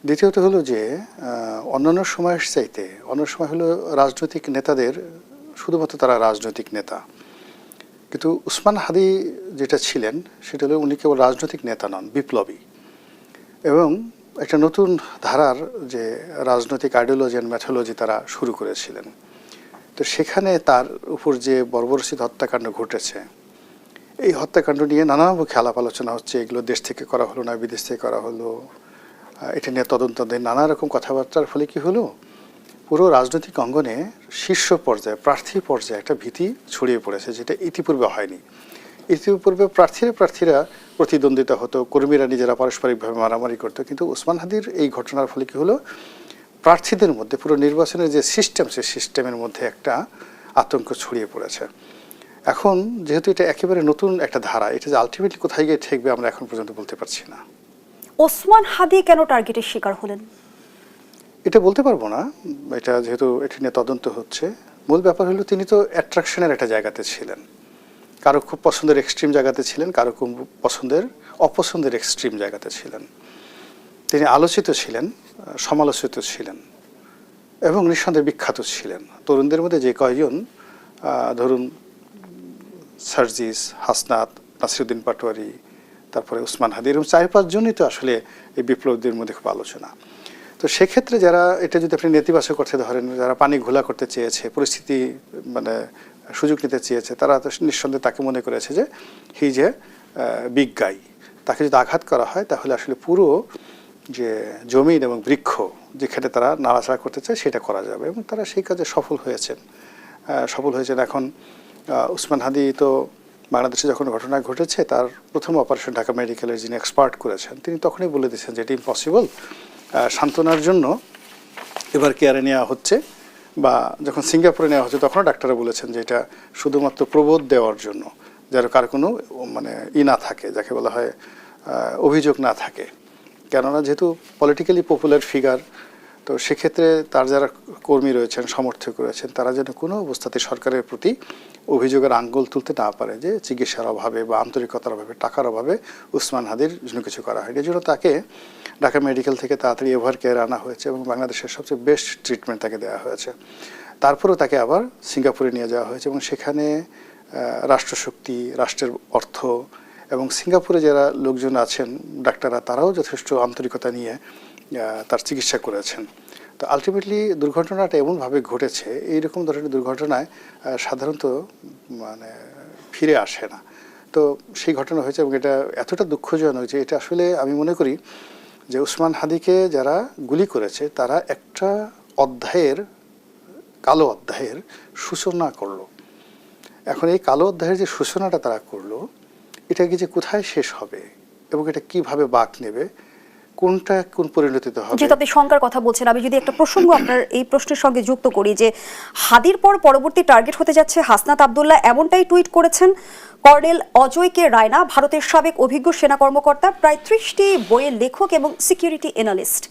দ্বিতীয়ত হলো যে অন্যান্য সময়ের চাইতে অন্য সময় হলো রাজনৈতিক নেতাদের শুধুমাত্র তারা রাজনৈতিক নেতা, কিন্তু উসমান হাদি যেটা ছিলেন সেটা হলো উনি কেবল রাজনৈতিক নেতা নন, বিপ্লবী এবং একটা নতুন ধারার যে রাজনৈতিক আইডিওলজি অ্যান্ড ম্যাথোলজি তারা শুরু করেছিলেন। তো সেখানে তার উপর যে বর্বরোচিত হত্যাকাণ্ড ঘটেছে, এই হত্যাকাণ্ড নিয়ে নানামুখী আলাপ আলোচনা হচ্ছে, এগুলো দেশ থেকে করা হলো না বিদেশ থেকে করা হলো, এটা নিয়ে তদন্তাধীন নানা রকম কথাবার্তার ফলে কি হলো, পুরো রাজনৈতিক অঙ্গনে শীর্ষ পর্যায়ে প্রার্থী পর্যায়ে একটা ভীতি ছড়িয়ে পড়েছে, যেটা ইতিপূর্বে হয়নি। ইতিপূর্বে প্রার্থীরা প্রতিদ্বন্দ্বিতা হতো, কর্মীরা নিজেরা পারস্পরিকভাবে মারামারি করতো, কিন্তু ওসমান হাদির এই ঘটনার ফলে কি হলো, প্রার্থীদের মধ্যে পুরো নির্বাচনের যে সিস্টেম, সেই সিস্টেমের মধ্যে একটা আতঙ্ক ছড়িয়ে পড়েছে। এখন যেহেতু এটা একেবারে নতুন একটা ধারা, এটা যে আলটিমেটলি কোথায় গিয়ে ঠেকবে আমরা এখন পর্যন্ত বলতে পারছি না। ওসমান হাদি কেন টার্গেটের শিকার হলেন এটা বলতে পারবো না, এটা যেহেতু এটা নিয়ে তদন্ত হচ্ছে। মূল ব্যাপার হলো তিনি তো অ্যাট্রাকশনের একটা জায়গাতে ছিলেন, কারো খুব পছন্দের এক্সট্রিম জায়গাতে ছিলেন, কারো খুব অপছন্দের এক্সট্রিম জায়গাতে ছিলেন। তিনি আলোচিত ছিলেন, সমালোচিত ছিলেন এবং নিঃসন্দেহে বিখ্যাত ছিলেন। তরুণদের মধ্যে যে কয়জন ধরুন সার্জিস, হাসনাত, নাসিরুদ্দিন পাটোয়ারি, তারপরে উসমান হাদি, এরকম 4-5 জনই তো আসলে এই বিপ্লবীদের মধ্যে খুব আলোচনা। তো সেক্ষেত্রে যারা এটা যদি আপনি নেতিবাচক করতে ধরেন, যারা পানি ঘোলা করতে চেয়েছে, পরিস্থিতি মানে সুযোগ নিতে চেয়েছে, তারা তো নিঃসন্দেহে তাকে মনে করেছে যে হি যে বিগ গাই, তাকে যদি আঘাত করা হয় তাহলে আসলে পুরো যে জমিন এবং বৃক্ষ যেখানে তারা নাড়াচাড়া করতে চায় সেটা করা যাবে, এবং তারা সেই কাজে সফল হয়েছেন। এখন উসমান হাদি তো বাংলাদেশে যখন ঘটনা ঘটেছে, তার প্রথম অপারেশন ঢাকা মেডিকেলের যিনি এক্সপার্ট করেছেন, তিনি তখনই বলে দিয়েছেন যে এটা ইম্পসিবল। সান্ত্বনার জন্য এবার কেয়ারে নেওয়া হচ্ছে, বা যখন সিঙ্গাপুরে নেওয়া হচ্ছে তখনও ডাক্তাররা বলেছেন যে এটা শুধুমাত্র প্রবোধ দেওয়ার জন্য, যার কার কোনো মানে না থাকে, যাকে বলা হয় অভিযোগ না থাকে। কেননা যেহেতু পলিটিক্যালি পপুলার ফিগার, তো সেক্ষেত্রে তার যারা কর্মী রয়েছেন, সমর্থক রয়েছেন, তারা যেন কোনো অবস্থাতে সরকারের প্রতি অভিযোগের আঙ্গুল তুলতে না পারে যে চিকিৎসার অভাবে বা আন্তরিকতার অভাবে, টাকার অভাবে উসমান হাদির জন্য কিছু করা হয়। এই জন্য তাকে ঢাকা মেডিকেল থেকে তাড়াতাড়ি এভার কেয়ারে আনা হয়েছে এবং বাংলাদেশের সবচেয়ে বেস্ট ট্রিটমেন্ট তাকে দেওয়া হয়েছে। তারপরেও তাকে আবার সিঙ্গাপুরে নিয়ে যাওয়া হয়েছে এবং সেখানে রাষ্ট্রশক্তি, রাষ্ট্রের অর্থ এবং সিঙ্গাপুরে যারা লোকজন আছেন ডাক্তাররা, তারাও যথেষ্ট আন্তরিকতা নিয়ে তার চিকিৎসা করেছেন। তো আলটিমেটলি দুর্ঘটনাটা এমনভাবে ঘটেছে, এইরকম ধরনের দুর্ঘটনায় সাধারণত মানে ফিরে আসে না। তো সেই ঘটনা হয়েছে এবং এটা এতটা দুঃখজনক যে এটা আসলে আমি মনে করি যে উসমান হাদিকে যারা গুলি করেছে তারা একটা কালো অধ্যায়ের সূচনা করলো। এখন এই কালো অধ্যায়ের যে সূচনাটা তারা করলো, এটা কি যে কোথায় শেষ হবে এবং এটা কিভাবে বাঁক নেবে, কোনটা কোন পরিণতিতে হবে। যেহেতু আপনি শঙ্কার কথা বলছেন, আমি যদি একটা প্রসঙ্গ আপনার এই প্রশ্নের সঙ্গে যুক্ত করি, যে হাদির পর পরবর্তী টার্গেট হতে যাচ্ছে হাসনাত আব্দুল্লাহ, এমনটাই টুইট করেছেন কর্নেল অজয় কে রায়না, ভারতের সাবেক অভিজ্ঞ সেনা কর্মকর্তা, প্রায় 30টি বইয়ের লেখক এবং সিকিউরিটি অ্যানালিস্ট।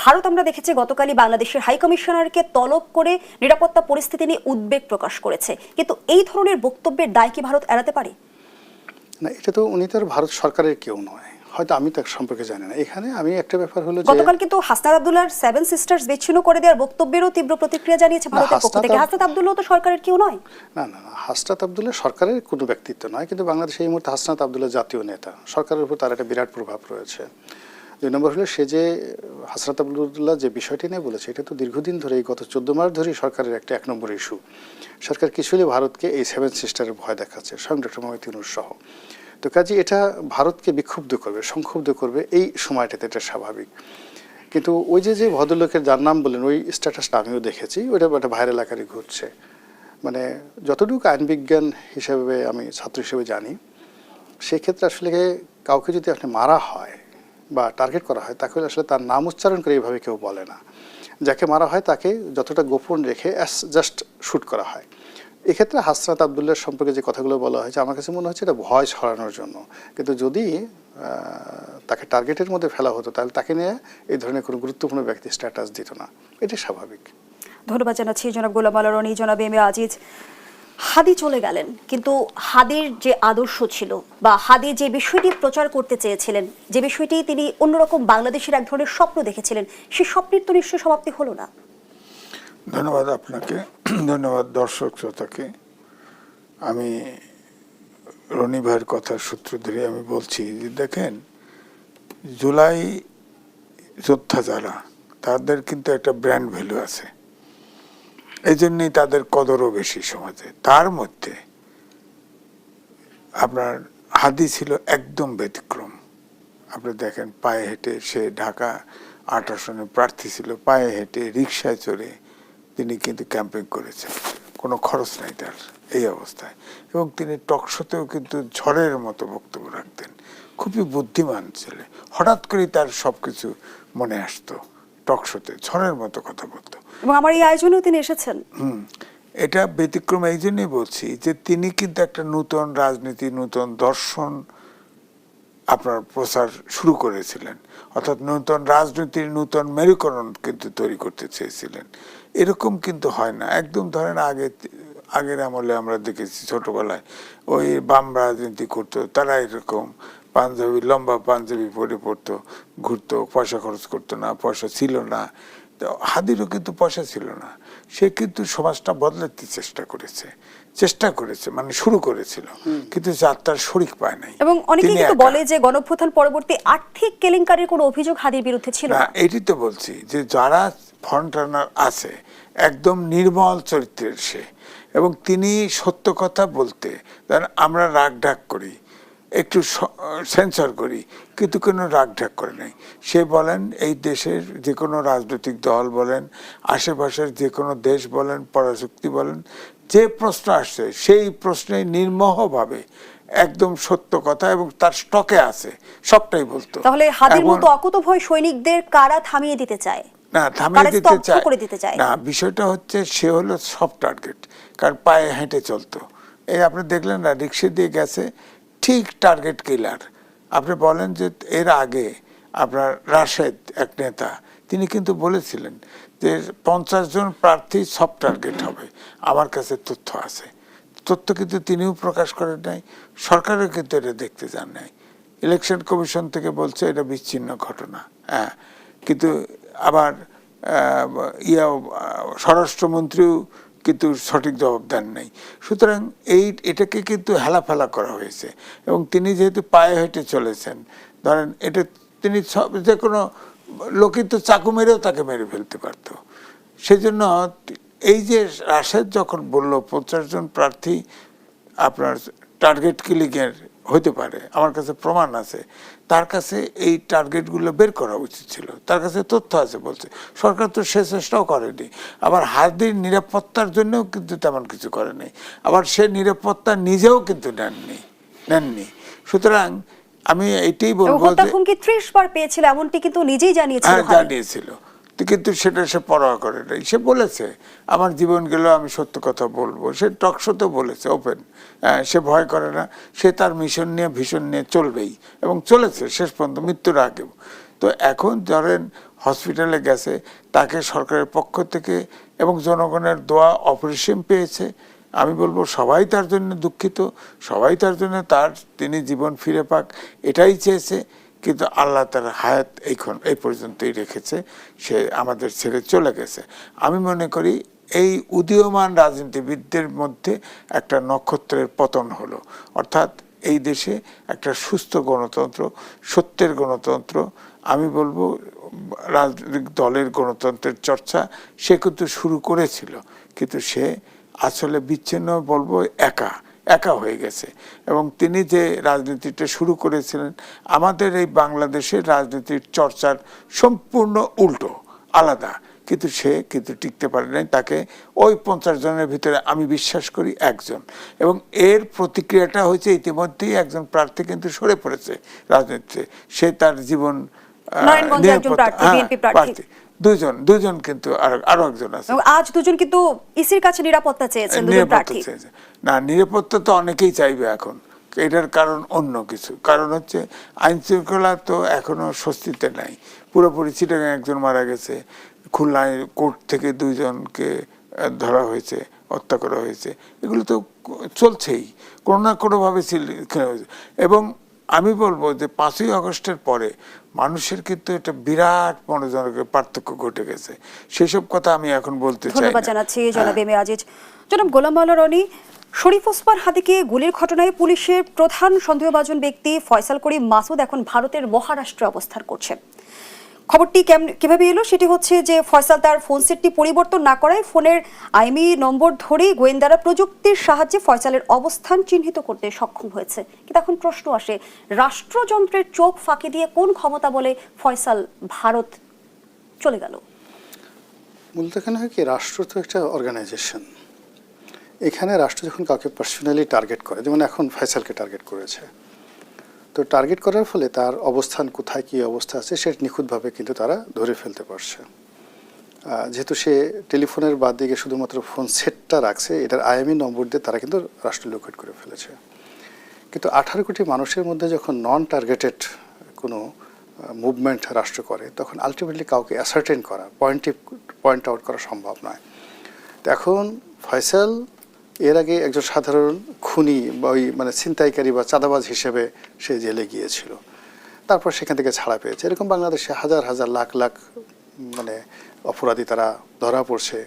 ভারত আমরা দেখেছি গতকালই বাংলাদেশের হাই কমিশনারকে তলব করে নিরাপত্তা পরিস্থিতি নিয়ে উদ্বেগ প্রকাশ করেছে, কিন্তু এই ধরনের বক্তব্যের দায় কি ভারত এড়াতে পারে? না, এটা তো উনি তো ভারত সরকারের কেউ নয়, হয়তো আমি তার সম্পর্কে জানি না। এখানে আমি একটা ব্যাপার হলো যে গতকাল কিন্তু হাসনাত আব্দুল্লাহর 7 সিস্টার্স বিচ্ছিন্ন করে দেওয়ার বক্তব্যেরও তীব্র প্রতিক্রিয়া জানিয়েছে ভারতের পক্ষ থেকে। হাসনাত আব্দুল্লাহ তো সরকারের কেউ নয়। না, হাসনাত আব্দুল্লাহ সরকারের কোনো ব্যক্তিত্ব নয়, কিন্তু বাংলাদেশে এই মুহূর্তে হাসনাত আব্দুল্লাহ জাতীয় নেতা, সরকারের উপর তার একটা বিরাট প্রভাব রয়েছে। 2 নম্বর হলো সে যে হাসনাত আব্দুল্লাহ যে বিষয়টি নিয়ে বলেছে, এটা তো দীর্ঘদিন ধরে, গত 14 মাস ধরেই সরকারের একটা 1 নম্বর ইস্যু। সরকার কিছুই ভারতকে এই 7 সিস্টারের ভয় দেখাচ্ছে, স্বয়ং ডক্টর মোহাম্মদ ইউনূস সহ। তো কাজে এটা ভারতকে বিক্ষুব্ধ করবে, সংক্ষুব্ধ করবে এই সময়টাতে, এটা স্বাভাবিক। কিন্তু ওই যে ভদ্রলোকের যার নাম বললেন, ওই স্ট্যাটাসটা আমিও দেখেছি, ওইটা একটা ভাইরাল আকারে ঘুরছে। মানে যতটুকু আইনবিজ্ঞান হিসেবে আমি ছাত্র হিসেবে জানি, সেক্ষেত্রে আসলে কাউকে যদি আপনি মারা হয় বা টার্গেট করা হয়, তাকে আসলে তার নাম উচ্চারণ করে এইভাবে কেউ বলে না। যাকে মারা হয় তাকে যতটা গোপন রেখে জাস্ট শ্যুট করা হয়। এক্ষেত্রে হাসনাত আব্দুল্লাহর সম্পর্কে যে কথাগুলো বলা হয়েছে, আমার কাছে মনে হচ্ছে এটা ভয় ছড়ানোর জন্য। কিন্তু যদি তাকে টার্গেটের মধ্যে ফেলা হতো, তাহলে তাকে নিয়ে এই ধরনের কোনো গুরুত্বপূর্ণ ব্যক্তি স্ট্যাটাস দিত না, এটা স্বাভাবিক। ধন্যবাদ জানাচ্ছি জনাব গোলাম আলা রনি, জনাব এম এ আজিজ। হাদি চলে গেলেন, কিন্তু হাদির যে আদর্শ ছিল বা হাদি যে বিষয়টি প্রচার করতে চেয়েছিলেন, যে বিষয়টি তিনি অন্যরকম বাংলাদেশের এক ধরনের স্বপ্ন দেখেছিলেন, সেই স্বপ্নের তো নিশ্চয়ই সমাপ্তি হলো না। ধন্যবাদ আপনাকে, ধন্যবাদ দর্শক শ্রোতাকে। আমি রনি ভাইয়ের কথার সূত্র ধরে আমি বলছি যে দেখেন, জুলাই যোদ্ধা যারা, তাদের কিন্তু একটা ব্র্যান্ড ভ্যালু আছে, এই জন্যই তাদের কদরও বেশি সমাজে। তার মধ্যে আপনার হাদি ছিল একদম ব্যতিক্রম। আপনি দেখেন, পায়ে হেঁটে সে ঢাকা ৮ আসনে প্রার্থী ছিল, পায়ে হেঁটে রিক্সায় চড়ে তিনি কিন্তু ক্যাম্পেইন করেছেন, কোনো খরচ নাই তার এই অবস্থায়। এবং তিনি টকশোতেও কিন্তু ঝড়ের মতো বক্তব্য রাখতেন, খুবই বুদ্ধিমান ছেলে। হঠাৎ করেই তার সব কিছু মনে আসতো, টকশোতে ঝড়ের মতো কথা বলতো। এবং আমার এই আয়োজনেও তিনি এসেছেন। এটা ব্যতিক্রম এই জন্যই বলছি যে তিনি কিন্তু একটা নূতন রাজনীতি, নূতন দর্শন আপনার প্রচার শুরু করেছিলেন, অর্থাৎ নূতন রাজনীতির নূতন মেরুকরণ কিন্তু তৈরি করতে চেয়েছিলেন। এরকম কিন্তু হয় না। একদম ধরেন আগের আমলে আমরা দেখেছি ছোটবেলায় ওই বাম রাজনীতি করতো, তারা এরকম পাঞ্জাবি, লম্বা পাঞ্জাবি পরে পড়তো, ঘুরতো, পয়সা খরচ করতো না, পয়সা ছিল না। হাদিরও কিন্তু পয়সা ছিল না, সে কিন্তু সমাজটা বদলাতে চেষ্টা করেছে, মানে শুরু করেছিল, কিন্তু যাত্রার শরিক পায় নাই। এবং অনেকেই কিন্তু বলে যে গণঅভ্যুত্থান পরবর্তী আর্থিক কেলেঙ্কারির কোনো অভিযোগ হাদির বিরুদ্ধে ছিল না। এটি তো বলছি যে যারা ফ্রন্ট রানার আছে একদম নির্মল চরিত্রের সে, এবং তিনি সত্য কথা বলতে, আমরা রাগ ঢাক করি, একটু সেন্সর করি, কিন্তু কোনো রাগ ঢাক করে নাই। সে বলেন এই দেশের যে কোনো রাজনৈতিক দল বলেন, আশেপাশের যে কোনো দেশ বলেন, পরাশক্তি বলেন, যে প্রশ্ন আসছে সেই প্রশ্নে নির্মোহভাবে একদম সত্য কথা, এবং তার স্টকে আছে সবটাই বলতো। তাহলে হাদির মতো অকুতোভয় সৈনিকদের কারা থামিয়ে দিতে চায়? না, থামিয়ে দিতে চায় না। বিষয়টা হচ্ছে সে হলো সফট টার্গেট, কারণ পায়ে হেঁটে চলতো। এই আপনি দেখলেন না, রিক্সা দিয়ে গেছে, ঠিক টার্গেট কিলার। আপনি বলেন যে এর আগে আপনার রাশেদ এক নেতা, তিনি কিন্তু বলেছিলেন যে 50 জন প্রার্থী সফট টার্গেট হবে। আমার কাছে তথ্য আছে, তথ্য কিন্তু তিনিও প্রকাশ করেন নাই, সরকারও কিন্তু এটা দেখতে যান নাই। ইলেকশন কমিশন থেকে বলছে এটা বিচ্ছিন্ন ঘটনা, হ্যাঁ, কিন্তু আবার স্বরাষ্ট্রমন্ত্রীও কিন্তু সঠিক জবাব দেন নাই। সুতরাং এটাকে কিন্তু হেলাফেলা করা হয়েছে। এবং তিনি যেহেতু পায়ে হেঁটে চলেছেন, ধরেন এটা তিনি যে কোনো লোকই তো চাকু মেরেও তাকে মেরে ফেলতে পারত। সেজন্য এই যে রাশেদ যখন বলল 50 জন প্রার্থী আপনার টার্গেট কিলিংয়ের হতে পারে, আমার কাছে প্রমাণ আছে, তার কাছে এই টার্গেটগুলো বের করা উচিত ছিল, তার কাছে তথ্য আছে বলছে। সরকার তো সে চেষ্টাও করেনি। আবার হাদির নিরাপত্তার জন্যও কিন্তু তেমন কিছু করেনি, আবার সে নিরাপত্তা নিজেও কিন্তু নেননি। সুতরাং আমি এইটাই বলবো যে হুমকি 30 বার পেয়েছিল, এমনটি কিন্তু নিজেই জানিয়েছিল, কিন্তু সেটা সে পরোয়া করে নাই। সে বলেছে আমার জীবন গেল, আমি সত্য কথা বলবো। সে টকশোতে বলেছে ওপেন, সে ভয় করে না, সে তার মিশন নিয়ে ভীষণ নিয়ে চলবেই, এবং চলেছে শেষ পর্যন্ত, মৃত্যুর আগেও। তো এখন ধরেন হসপিটালে গেছে, তাকে সরকারের পক্ষ থেকে এবং জনগণের দোয়া অপরিসীম পেয়েছে। আমি বলবো সবাই তার জন্য দুঃখিত, সবাই তার জন্য তিনি জীবন ফিরে পাক এটাই চেয়েছে। কিন্তু আল্লাহ তার হায়াত এই পর্যন্তই রেখেছে, সে আমাদের ছেড়ে চলে গেছে। আমি মনে করি এই উদীয়মান রাজনীতিবিদদের মধ্যে একটা নক্ষত্রের পতন হলো, অর্থাৎ এই দেশে একটা সুস্থ গণতন্ত্র, সত্যের গণতন্ত্র, আমি বলবো রাজনৈতিক দলের গণতন্ত্রের চর্চা সে কিন্তু শুরু করেছিল, কিন্তু সে আসলে বিচ্ছিন্ন বলবো একা হয়ে গেছে। এবং তিনি যে রাজনীতিটা শুরু করেছিলেন, আমাদের এই বাংলাদেশের রাজনীতির চর্চার সম্পূর্ণ উল্টো, আলাদা, কিন্তু সে কিন্তু টিকতে পারে নাই। তাকে ওই 50 জনের ভিতরে আমি বিশ্বাস করি একজন, এবং এর প্রতিক্রিয়াটা হয়েছে ইতিমধ্যেই একজন প্রার্থী কিন্তু সরে পড়েছে রাজনীতিতে, সে তার জীবন প্রার্থী দুজন কিন্তু আরো একজন আছে। আজ দুজন কিন্তু ইসির কাছে নিরাপত্তা চেয়েছেন, দুজন প্রার্থী। না, নিরাপত্তা তো অনেকেই চাইবে এখন, এটার কারণ অন্য কিছু, কারণ হচ্ছে আইন শৃঙ্খলা তো এখনো স্বস্তিতে নাই পুরোপুরি। চিটাগাং একজন মারা গেছে, খুলনায় কোর্ট থেকে 2 জনকে ধরা হয়েছে হত্যা করা হয়েছে, এগুলো তো চলছেই কোনো না কোনোভাবে। এবং আমি বলবো যে 5ই আগস্টের পরে মানুষের কিন্তু একটা বিরাট মনোজনকের পার্থক্য ঘটে গেছে, সেসব কথা আমি এখন বলতে চাই ধন্যবাদ না। জানাচ্ছি জনাব এম এ আজিজ। জনাব গোলাম মাওলা রনি, শরীফ ওসমান হাদিকে গুলির ঘটনায় পুলিশের প্রধান সন্দেহভাজন ব্যক্তি ফয়সাল করিম মাসুদ এখন ভারতের মহারাষ্ট্রে অবস্থান করছেন। খবরটি কিভাবে এলো সেটি হচ্ছে যে ফয়সাল তার ফোন সেটটি পরিবর্তন না করায় ফোনের আইএমই নম্বর ধরেই গোয়েন্দারা প্রযুক্তির সাহায্যে ফয়সালের অবস্থান চিহ্নিত করতে সক্ষম হয়েছে। কিন্তু এখন প্রশ্ন আসে, রাষ্ট্রযন্ত্রের চোখ ফাঁকি দিয়ে কোন ক্ষমতা বলে ফয়সাল ভারত চলে গেল? মূলত এখানে হয় কি, রাষ্ট্র তো একটা অর্গানাইজেশন। এখানে রাষ্ট্র যখন কাউকে পার্সোনালি টার্গেট করে, যেমন এখন ফয়সালকে টার্গেট করেছে, তো টার্গেট করার ফলে তার অবস্থান কোথায় কী অবস্থা আছে সেটা নিখুঁতভাবে কিন্তু তারা ধরে ফেলতে পারছে। যেহেতু সে টেলিফোনের বাদ দিকে শুধুমাত্র ফোন সেটটা রাখছে, এটার আইএমই নম্বর দিয়ে তারা কিন্তু রাষ্ট্র লোকেট করে ফেলেছে। কিন্তু 18 কোটি মানুষের মধ্যে যখন নন টার্গেটেড কোনো মুভমেন্ট রাষ্ট্র করে, তখন আলটিমেটলি কাউকে অ্যাসার্টেন করা, পয়েন্ট আউট করা সম্ভব নয়। তো এখন ফয়সাল এর আগে একজন সাধারণ খুনি বা ওই মানে ছিনতাইকারী বা চাঁদাবাজ হিসেবে সে জেলে গিয়েছিল, তারপর সেখান থেকে ছাড়া পেয়েছে। এরকম বাংলাদেশে হাজার হাজার লাখ লাখ মানে অপরাধী তারা ধরা পড়ছে,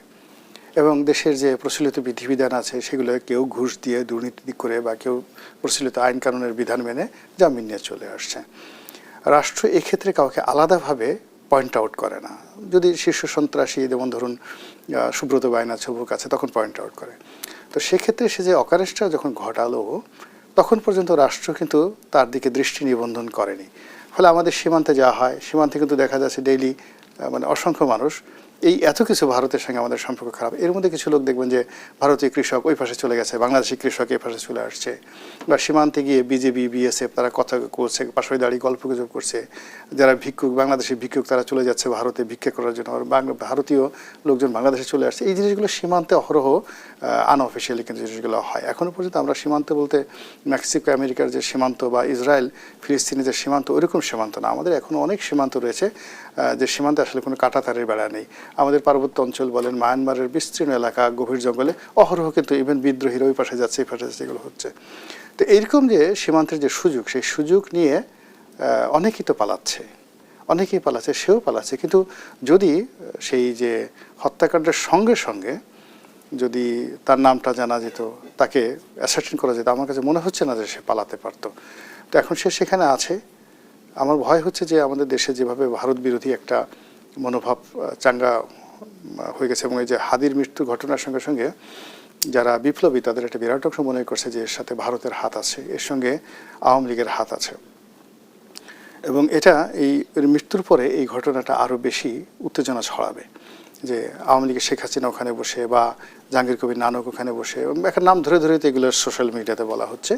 এবং দেশের যে প্রচলিত বিধিবিধান আছে সেগুলো কেউ ঘুষ দিয়ে দুর্নীতি করে বা কেউ প্রচলিত আইন কানুনের বিধান মেনে জামিন নিয়ে চলে আসছে। রাষ্ট্র এক্ষেত্রে কাউকে আলাদাভাবে পয়েন্ট আউট করে না। যদি শীর্ষ সন্ত্রাসী, যেমন ধরুন সুব্রত বাইনা ছবুক আছে, তখন পয়েন্ট আউট করে। তো সেক্ষেত্রে সে যে অকারেজটা যখন ঘটালো, তখন পর্যন্ত রাষ্ট্র কিন্তু তার দিকে দৃষ্টি নিবন্ধন করেনি। ফলে আমাদের সীমান্তে যাওয়া হয়, সীমান্তে কিন্তু দেখা যাচ্ছে ডেইলি মানে অসংখ্য মানুষ, এই এত কিছু ভারতের সঙ্গে আমাদের সম্পর্ক খারাপ, এর মধ্যে কিছু লোক দেখবেন যে ভারতীয় কৃষক ওই পাশে চলে গেছে, বাংলাদেশি কৃষক এই পাশে চলে আসছে, বা সীমান্তে গিয়ে বিজেপি বিএসএফ তারা কথা করছে, পাশে দাঁড়িয়ে গল্পগুজব করছে। যারা ভিক্ষুক, বাংলাদেশি ভিক্ষুক, তারা চলে যাচ্ছে ভারতে ভিক্ষা করার জন্য, ভারতীয় লোকজন বাংলাদেশে চলে আসছে। এই জিনিসগুলো সীমান্তে অহরহ আনঅফিসিয়ালি কিন্তু জিনিসগুলো হয়। এখনও পর্যন্ত আমরা সীমান্ত বলতে মেক্সিকো আমেরিকার যে সীমান্ত বা ইসরায়েল ফিলিস্তিনি যে সীমান্ত, ওইরকম সীমান্ত না। আমাদের এখনও অনেক সীমান্ত রয়েছে যে সীমান্তে আসলে কোনো কাঁটাতারের বেড়া নেই। আমাদের পার্বত্য অঞ্চল বলেন, মায়ানমারের বিস্তীর্ণ এলাকা, গভীর জঙ্গলে অহরহ কিন্তু ইভেন বিদ্রোহীরা ওই পাশে যাচ্ছে, এই পাশে যাচ্ছে, এগুলো হচ্ছে। তো এইরকম যে সীমান্তের যে সুযোগ, সেই সুযোগ নিয়ে অনেকেই তো পালাচ্ছে, অনেকেই পালাচ্ছে, সেও পালাচ্ছে। কিন্তু যদি সেই যে হত্যাকাণ্ডের সঙ্গে সঙ্গে যদি তার নামটা জানা যেত, তাকে অ্যাসার্টেন করা যেত, আমার কাছে মনে হচ্ছে না যে সে পালাতে পারতো। তো এখন সে সেখানে আছে। আমার ভয় হচ্ছে যে আমাদের দেশে যেভাবে ভারত বিরোধী একটা মনোভাব চাঙ্গা হয়ে গেছে, এবং এই যে হাদির মৃত্যু ঘটনার সঙ্গে সঙ্গে যারা বিপ্লবী তাদের একটা বিরাট অংশ মনে করছে যে এর সাথে ভারতের হাত আছে, এর সঙ্গে আওয়ামী লীগের হাত আছে। এবং এটা এই মৃত্যুর পরে এই ঘটনাটা আরও বেশি উত্তেজনা ছড়াবে, যে আওয়ামী লীগের শেখ হাসিনা ওখানে বসে বা জাহাঙ্গীর কবির নানক ওখানে বসে, একটা নাম ধরে ধরে তো এগুলো সোশ্যাল মিডিয়াতে বলা হচ্ছে।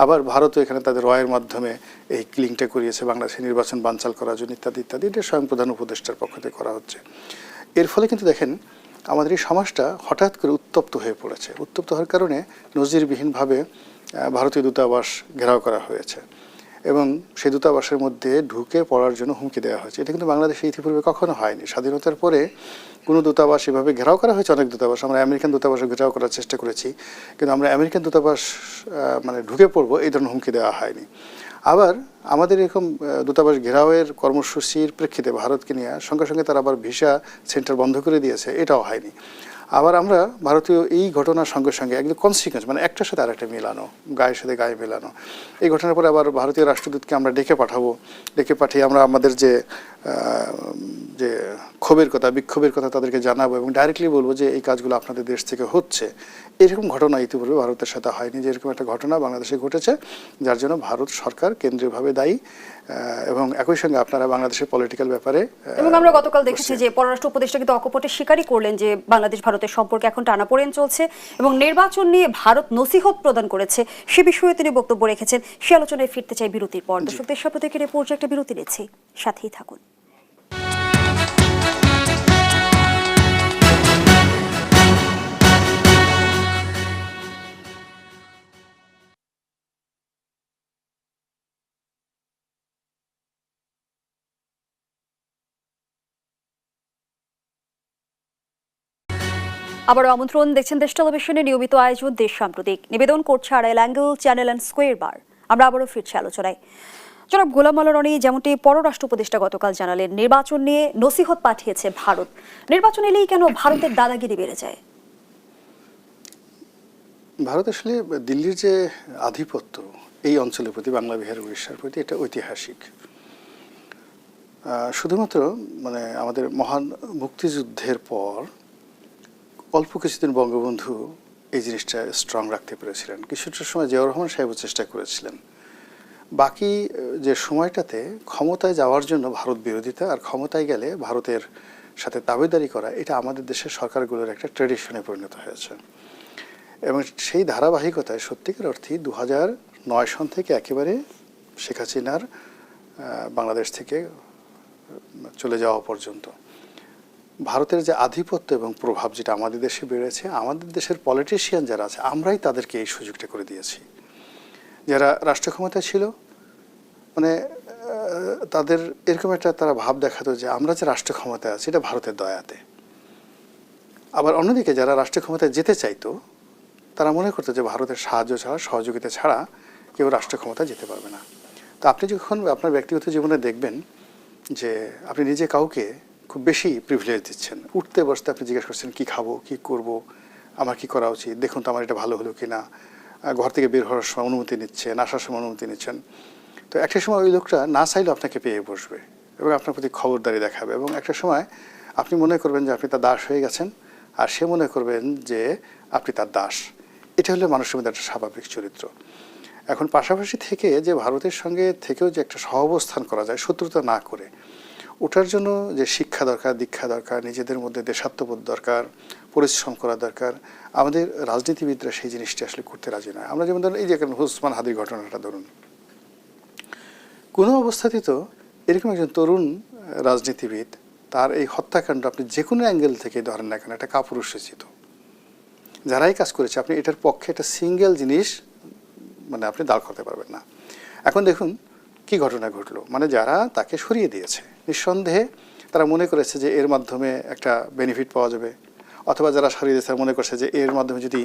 আবার ভারতও এখানে তাদের রয়ের মাধ্যমে এই লিঙ্কটা করিয়েছে বাংলাদেশের নির্বাচন বানচাল করার জন্য ইত্যাদি ইত্যাদি। এটা স্বয়ং প্রধান উপদেষ্টার পক্ষ থেকে করা হচ্ছে। এর ফলে কিন্তু দেখেন আমাদের এই সমাজটা হঠাৎ করে উত্তপ্ত হয়ে পড়েছে। উত্তপ্ত হওয়ার কারণে নজিরবিহীনভাবে ভারতীয় দূতাবাস ঘেরাও করা হয়েছে, এবং সেই দূতাবাসের মধ্যে ঢুকে পড়ার জন্য হুমকি দেওয়া হয়েছে। এটা কিন্তু বাংলাদেশে ইতিপূর্বে কখনো হয়নি। স্বাধীনতার পরে কোনো দূতাবাস এভাবে ঘেরাও করা হয়েছে, অনেক দূতাবাস, আমরা আমেরিকান দূতাবাসে ঘেরাও করার চেষ্টা করেছি, কিন্তু আমরা আমেরিকান দূতাবাস মানে ঢুকে পড়বো এই ধরনের হুমকি দেওয়া হয়নি। আবার আমাদের এরকম দূতাবাস ঘেরাওয়ের কর্মসূচির প্রেক্ষিতে ভারতকে নিয়ে সঙ্গে সঙ্গে তারা আবার ভিসা সেন্টার বন্ধ করে দিয়েছে, এটাও হয়নি। আবার আমরা ভারতীয় এই ঘটনার সঙ্গে সঙ্গে একদম কনসিকুয়েন্স, মানে একটার সাথে আরেকটা মেলানো, গায়ের সাথে গায়ে মেলানো। এই ঘটনার পরে আবার ভারতীয় রাষ্ট্রদূতকে আমরা ডেকে পাঠাবো, ডেকে পাঠিয়ে আমরা আমাদের যে যে ক্ষোভের কথা, বিক্ষোভের কথা তাদেরকে জানাবো, এবং ডাইরেক্টলি বলবো যে এই কাজগুলো আপনাদের দেশ থেকে হচ্ছে। এরকম ঘটনা ইতিপূর্বে ভারতের সাথে হয়নি, যে এরকম একটা ঘটনা বাংলাদেশে ঘটেছে, যার জন্য ভারত সরকার কেন্দ্রীয়ভাবে দায়ী। এবং একই সঙ্গে আপনারা বাংলাদেশের পলিটিক্যাল ব্যাপারে, এবং আমরা গতকাল দেখেছি যে পররাষ্ট্র উপদেষ্টা কিন্তু অকপটে স্বীকারই করলেন যে বাংলাদেশ ভারতের সম্পর্কে এখন টানাপোড়েন চলছে এবং নির্বাচন নিয়ে ভারত নসিহত প্রদান করেছে, সে বিষয়ে তিনি বক্তব্য রেখেছেন। সে আলোচনায় ফিরতে চাই বিরতির পর। দর্শকদের সাথে থেকে রিপোর্টে একটা বিরতি নিচ্ছি, সাথেই থাকুন। আবারও আমন্ত্রণ, দেখছেন দেশ টেলিভিশনের নিয়মিত আয়োজন দেশ সাম্প্রতিক। নিবেদন করছে Arail angle channel and square বার। আমরা আবারও ফিরছি আলোচনায়। জনাব গোলাম মাওলা রনি, যেমনটি পররাষ্ট্র উপদেষ্টা গতকাল জানালেন, নির্বাচন নিয়ে নসিহত পাঠিয়েছে ভারত। নির্বাচন এলেই কেন ভারতের দাদাগিরি বেড়ে যায়? ভারত আসলে দিল্লির যে আধিপত্য এই অঞ্চলের প্রতি, বাংলা, বিহার, উড়িষ্যার প্রতি, এটা ঐতিহাসিক। শুধুমাত্র মানে আমাদের মহান মুক্তিযুদ্ধের পর অল্প কিছুদিন বঙ্গবন্ধু এই জিনিসটা স্ট্রং রাখতে পেরেছিলেন। কিছুটা সময় জিয়াউর রহমান সাহেবও চেষ্টা করেছিলেন। বাকি যে সময়টাতে ক্ষমতায় যাওয়ার জন্য ভারত বিরোধিতা, আর ক্ষমতায় গেলে ভারতের সাথে দাবিদারি করা, এটা আমাদের দেশের সরকারগুলোর একটা ট্র্যাডিশনে পরিণত হয়েছে। এবং সেই ধারাবাহিকতায় সত্যিকার অর্থে 2009 সন থেকে একেবারে শেখ হাসিনার বাংলাদেশ থেকে চলে যাওয়া পর্যন্ত ভারতের যে আধিপত্য এবং প্রভাব যেটা আমাদের দেশে বেড়েছে, আমাদের দেশের পলিটিশিয়ান যারা আছে, আমরাই তাদেরকে এই সুযোগটা করে দিয়েছি। যারা রাষ্ট্র ক্ষমতায় ছিল, মানে তাদের এরকম একটা তারা ভাব দেখাতো যে আমরা যে রাষ্ট্র ক্ষমতায় আছি এটা ভারতের দয়াতে। আবার অন্যদিকে যারা রাষ্ট্র ক্ষমতায় যেতে চাইতো, তারা মনে করতো যে ভারতের সাহায্য ছাড়া, সহযোগিতা ছাড়া কেউ রাষ্ট্র ক্ষমতায় যেতে পারবে না। তো আপনি যখন আপনার ব্যক্তিগত জীবনে দেখবেন যে আপনি নিজে কাউকে খুব বেশি প্রিভিলেজ দিচ্ছেন, উঠতে বসতে আপনি জিজ্ঞেস করছেন কী খাবো, কী করব, আমার কি করা উচিত, দেখুন তো আমার এটা ভালো হলো কি না, ঘর থেকে বের হওয়ার সময় অনুমতি নিচ্ছেন, আসার সময় অনুমতি নিচ্ছেন। তো একটা সময় ওই লোকটা না চাইলেও আপনাকে পেয়ে বসবে এবং আপনার প্রতি খবরদারি দেখাবে, এবং একটা সময় আপনি মনে করবেন যে আপনি তার দাস হয়ে গেছেন, আর সে মনে করবেন যে আপনি তার দাস। এটা হলো মানুষের মধ্যে একটা স্বাভাবিক চরিত্র। এখন পাশাপাশি থেকে যে ভারতের সঙ্গে থেকেও যে একটা সহাবস্থান করা যায় শত্রুতা না করে, ওটার জন্য যে শিক্ষা দরকার, দীক্ষা দরকার, নিজেদের মধ্যে দেশাত্মবোধ দরকার, পরিশ্রম করা দরকার, আমাদের রাজনীতিবিদরা সেই জিনিসটি আসলে করতে রাজি নয়। আমরা যেমন ধরুন এই যে ওসমান হাদির ঘটনাটা ধরুন, কোনো অবস্থাতেই তো এরকম একজন তরুণ রাজনীতিবিদ, তার এই হত্যাকাণ্ড আপনি যে কোনো অ্যাঙ্গেল থেকে ধরেন না কেন, এটা কাপুরুষোচিত। যারাই কাজ করেছে, আপনি এটার পক্ষে একটা সিঙ্গেল জিনিস মানে আপনি দাঁড় করতে পারবেন না। এখন দেখুন কি ঘটনা ঘটলো, মানে যারা তাকে সরিয়ে দিয়েছে, নিঃসন্দেহে তারা মনে করেছে যে এর মাধ্যমে একটা বেনিফিট পাওয়া যাবে, অথবা যারা সরিয়ে দিয়েছে মনে করছে যে এর মাধ্যমে যদি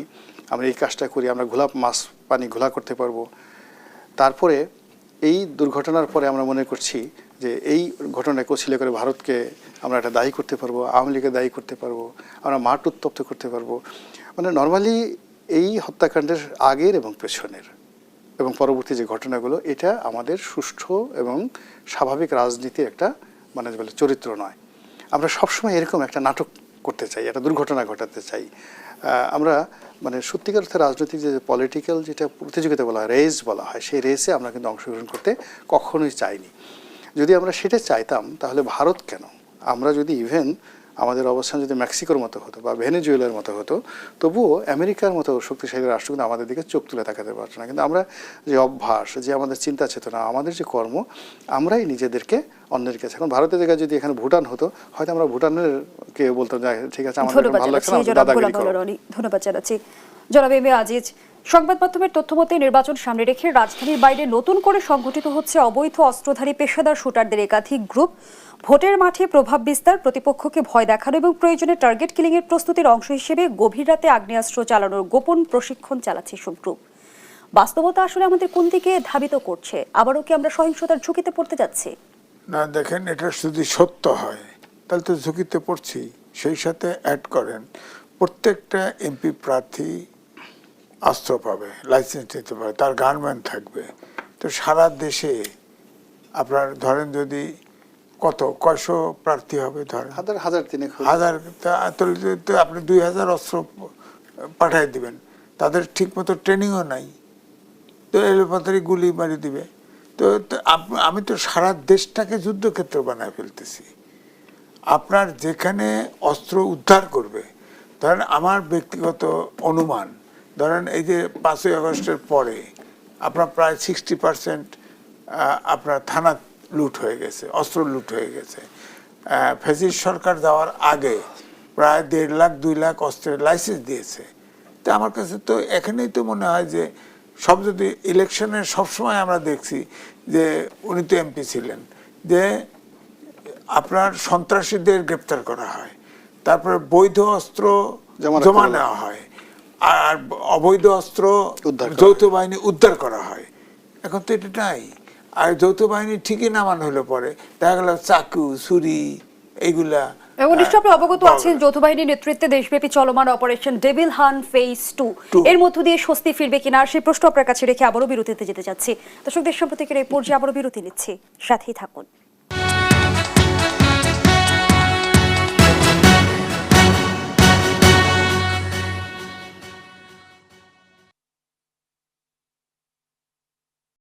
আমরা এই কাজটা করি আমরা মাছ পানি ঘোলা করতে পারবো। তারপরে এই দুর্ঘটনার পরে আমরা মনে করছি যে এই ঘটনায় কৌশলে করে ভারতকে আমরা একটা দায়ী করতে পারবো, আওয়ামী লীগকে দায়ী করতে পারবো, আমরা মাঠ উত্তপ্ত করতে পারবো। মানে নর্মালি এই হত্যাকাণ্ডের আগের এবং পেছনের এবং পরবর্তী যে ঘটনাগুলো, এটা আমাদের সুষ্ঠু এবং স্বাভাবিক রাজনীতির একটা মানে বলে চরিত্র নয়। আমরা সবসময় এরকম একটা নাটক করতে চাই, একটা দুর্ঘটনা ঘটাতে চাই। আমরা মানে সত্যিকার অর্থে রাজনৈতিক যে পলিটিক্যাল যেটা প্রতিযোগিতা বলা হয়, রেস বলা হয়, সেই রেসে আমরা কিন্তু অংশগ্রহণ করতে কখনোই চাইনি। যদি আমরা সেটা চাইতাম তাহলে ভারত কেন, আমরা যদি ইভেন আমাদের অবস্থান যদি মেক্সিকোর মতো হতো বা ভেনেজুয়েলার মতো হতো, তবুও আমেরিকার মতো শক্তিশালী রাষ্ট্র কিন্তু আমাদের দিকে চোখ তুলে তাকাতে পারতো না। কিন্তু আমরা যে অভ্যাস, যে আমাদের চিন্তা চেতনা, আমাদের যে কর্ম, আমরাই নিজেদেরকে অন্যের কাছে। এখন ভারতের জায়গায় যদি এখানে ভুটান হতো, হয়তো আমরা ভুটানের কে বলতাম যে ঠিক আছে আমাদের ভালো লাগছে না, দাদাগিরি করো। ধন্যবাদ জানাচ্ছি জনাব এম এ আজিজ। সংবাদ মাধ্যমের তথ্যমতে নির্বাচন সামনে রেখে রাজধানীর বাইরে নতুন করে সংগঠিত হচ্ছে অবৈধ অস্ত্রধারী পেশাদার শুটারদের একাধিক গ্রুপ। ভোটের মাঠে প্রভাব বিস্তার, প্রতিপক্ষকে ভয় দেখানো এবং প্রয়োজনে টার্গেট কিলিং এর প্রস্তুতির অংশ হিসেবে গভীর রাতে আগ্নেয়াস্ত্র চালানোর গোপন প্রশিক্ষণ চালাচ্ছে এসব গ্রুপ। বাস্তবতা আসলে আমাদের কোন দিকে ধাবিত করছে? আবারও কি আমরা সহিংসতার ঝুঁকিতে পড়তে যাচ্ছি? না, দেখেন, এটা যদি সত্য হয় তাহলে তো ঝুঁকিতে পড়ছি। সেই সাথে অ্যাড করেন প্রত্যেকটা এমপি প্রার্থী অস্ত্র পাবে, লাইসেন্স নিতে পারে, তার গানম্যান থাকবে। তো সারা দেশে আপনার ধরেন যদি কয়শো প্রার্থী হবে, ধরেন হাজার তো আপনি 2000 অস্ত্র পাঠাই দিবেন, তাদের ঠিক মতো ট্রেনিংও নাই, তো এলোপাতারি গুলি মারি দিবে। তো আমি তো সারা দেশটাকে যুদ্ধক্ষেত্র বানায় ফেলতেছি। আপনার যেখানে অস্ত্র উদ্ধার করবে, ধরেন আমার ব্যক্তিগত অনুমান, ধরেন এই যে 5ই আগস্টের পরে আপনার প্রায় 60% আপনার থানা লুট হয়ে গেছে, অস্ত্র লুট হয়ে গেছে। ফ্যাসিস্ট সরকার যাওয়ার আগে প্রায় 1.5 লাখ 2 লাখ অস্ত্রের লাইসেন্স দিয়েছে। তো আমার কাছে তো এখানেই তো মনে হয় যে সব যদি ইলেকশনের সবসময় আমরা দেখছি যে উনি তো এমপি ছিলেন, যে আপনার সন্ত্রাসীদের গ্রেপ্তার করা হয়, তারপরে বৈধ অস্ত্র জমা নেওয়া হয়, আর অবৈধ অস্ত্র উদ্ধার করা যৌথ বাহিনী উদ্ধার করা হয়। এখন তো এটা নাই। আর যৌথ বাহিনী ঠিকই নামানো হলো, পরে দেখা গেল চাকু ছুরি এইগুলা। এবং নিশ্চয় আপনি অবগত আছেন যৌথ বাহিনীর নেতৃত্বে দেশব্যাপী চলমান অপারেশন ডেভিল হান ফেজ 2 এর মধ্য দিয়ে স্বস্তি ফিরবে কিনা সেই প্রশ্ন আপনার কাছে রেখে আবারও বিরতিতে যেতে যাচ্ছি। দর্শক, দেশ সম্প্রতিকের এই পর্যায়ে আবারও বিরতি নিচ্ছি, সাথেই থাকুন।